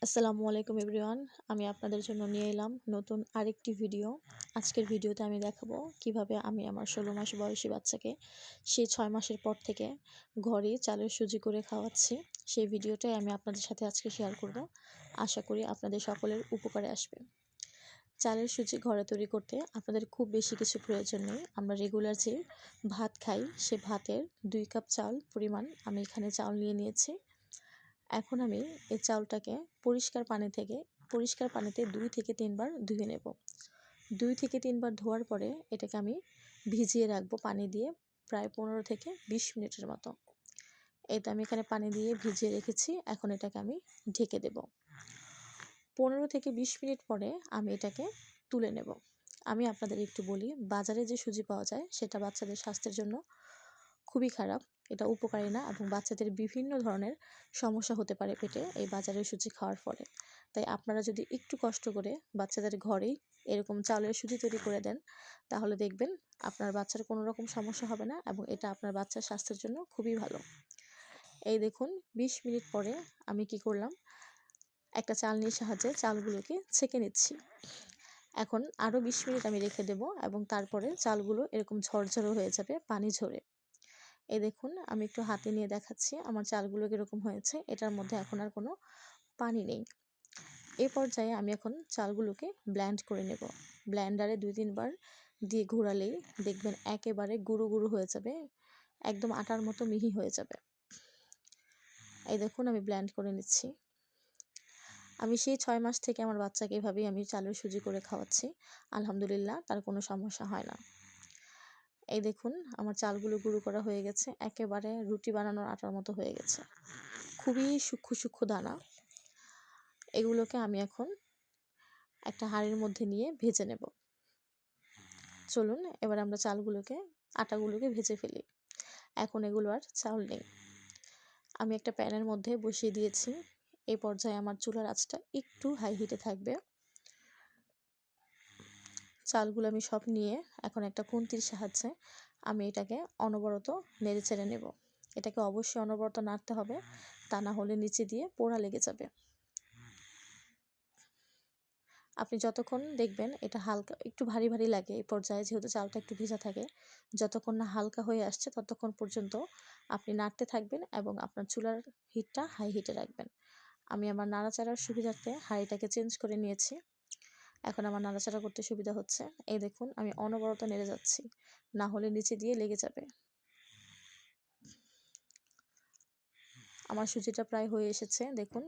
আসসালামু আলাইকুম এভরিওয়ান। আমি আপনাদের জন্য নিয়ে এলাম নতুন আরেকটি ভিডিও। আজকের ভিডিওতে আমি দেখাবো কিভাবে আমি আমার 16 মাস বয়সী বাচ্চাকে সেই 6 মাসের পর থেকে ঘরে চালের সুজি করে খাওয়াচ্ছি। সেই ভিডিওটাই আমি আপনাদের সাথে আজকে শেয়ার করব। আশা করি আপনাদের সকলের উপকারে আসবে। চালের সুজি ঘরে তৈরি করতে আপনাদের খুব বেশি কিছু প্রয়োজন নেই। আমরা রেগুলার যে ভাত খাই সে ভাতের 2 কাপ চাল পরিমাণ আমি এখানে চাল নিয়েছি। এখন আমি এই চাউলটাকে পরিষ্কার পানিতে 2 থেকে 3 বার ধুয়ে নেব। 2 থেকে 3 বার ধোয়ার পরে এটাকে আমি ভিজিয়ে রাখবো পানি দিয়ে প্রায় 15 থেকে 20 মিনিটের মতো। এই তো আমি এখানে পানি দিয়ে ভিজিয়ে রেখেছি। এখন এটাকে আমি ঢেকে দেব। 15 থেকে 20 মিনিট পরে আমি এটাকে তুলে নেব। আমি আপনাদের একটু বলি, বাজারে যে সুজি পাওয়া যায় সেটা বাচ্চাদের স্বাস্থ্যের জন্য খুবই খারাপ। এটা উপকারী না এবং বাচ্চাদের বিভিন্ন ধরনের সমস্যা হতে পারে পেটে এই বাজারের সুজি খাওয়ার ফলে। তাই আপনারা যদি একটু কষ্ট করে বাচ্চাদের ঘরেই এরকম চাউলের সুজি তৈরি করে দেন, তাহলে দেখবেন আপনার বাচ্চার কোনো রকম সমস্যা হবে না এবং এটা আপনার বাচ্চার স্বাস্থ্যের জন্য খুবই ভালো। এই দেখুন 20 মিনিট পরে আমি কি করলাম, একটা চালনির সাহায্যে চালগুলোকে ছেঁকে নিচ্ছি। এখন আরও 20 মিনিট আমি রেখে দেব এবং তারপরে চালগুলো এরকম ঝরঝরে হয়ে যাবে পানি ঝরে। এই দেখুন আমি একটু হাতে নিয়ে দেখাচ্ছি আমার চালগুলো কীরকম হয়েছে। এটার মধ্যে এখন আর কোনো পানি নেই। এই পর্যায়ে আমি এখন চালগুলোকে ব্লেন্ড করে নেব। ব্লেন্ডারে 2-3 বার দিয়ে ঘোরালেই দেখবেন একেবারে গুঁড়ো গুঁড়ো হয়ে যাবে, একদম আটার মতো মিহি হয়ে যাবে। এই দেখুন আমি ব্লেন্ড করে নিচ্ছি। আমি সেই 6 মাস থেকে আমার বাচ্চাকে এভাবেই আমি চালের সুজি করে খাওয়াচ্ছি। আলহামদুলিল্লাহ তার কোনো সমস্যা হয় না। এই দেখুন আমার চালগুলো গুঁড়ো করা হয়ে গেছে, একেবারে রুটি বানানোর আটার মতো হয়ে গেছে। খুবই সূক্ষ্ম সূক্ষ্ম দানা। এগুলোকে আমি এখন একটা হাঁড়ির মধ্যে নিয়ে ভেজে নেব। চলুন এবার আমরা আটাগুলোকে ভেজে ফেলি। এখন এগুলো আর চাউল নেই। আমি একটা প্যানের মধ্যে বসিয়ে দিয়েছি। এই পর্যায়ে আমার চুলার আঁচটা একটু হাই হিটে থাকবে। চালগুলো আমি সব নিয়ে এখন একটা খুন্তির সাহায্যে আমি এটাকে অনবরত নেড়ে চেড়ে নেব। এটাকে অবশ্যই অনবরত নাড়তে হবে, তা না হলে নিচে দিয়ে পোড়া লেগে যাবে। আপনি যতক্ষণ দেখবেন এটা হালকা একটু ভারী ভারী লাগে এই পর্যায়ে, যেহেতু চালটা একটু ভেজা থাকে, যতক্ষণ না হালকা হয়ে আসছে ততক্ষণ পর্যন্ত আপনি নাড়তে থাকবেন এবং আপনার চুলার হিটটা হাই হিটে রাখবেন। আমি আমার নাড়াচাড়ার সুবিধার্থে হাঁড়িটাকে চেঞ্জ করে নিয়েছি। এখন আমার নাড়াচাড়া করতে সুবিধা হচ্ছে। এই দেখুন আমি অনবরত নেড়ে যাচ্ছি, না হলে নিচে দিয়ে লেগে যাবে। আমার সুজিটা প্রায় হয়ে এসেছে, দেখুন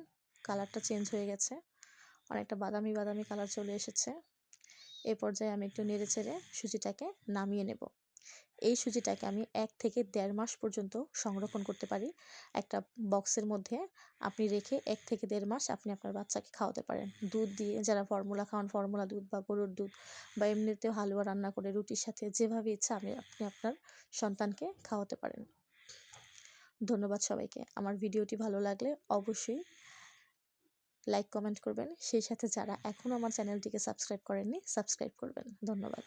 কালারটা চেঞ্জ হয়ে গেছে, অনেকটা বাদামি বাদামি কালার চলে এসেছে। এই পর্যায়ে আমি একটু নেড়ে চেড়ে সুজিটাকে নামিয়ে নেব। এই সুজিটাকে আমি 1 থেকে 1.5 মাস পর্যন্ত সংরক্ষণ করতে পারি। একটা বক্সের মধ্যে আপনি রেখে 1 থেকে 1.5 মাস আপনি আপনার বাচ্চাকে খাওয়াতে পারেন। দুধ দিয়ে, যারা ফর্মুলা খাওয়ান ফর্মুলা দুধ বা গরুর দুধ বা এমনিতেও হালুয়া রান্না করে রুটির সাথে যেভাবে ইচ্ছা আপনি আপনার সন্তানকে খাওয়াতে পারেন। ধন্যবাদ সবাইকে। আমার ভিডিওটি ভালো লাগলে অবশ্যই লাইক কমেন্ট করবেন। সেই সাথে যারা এখনও আমার চ্যানেলটিকে সাবস্ক্রাইব করেননি সাবস্ক্রাইব করবেন। ধন্যবাদ।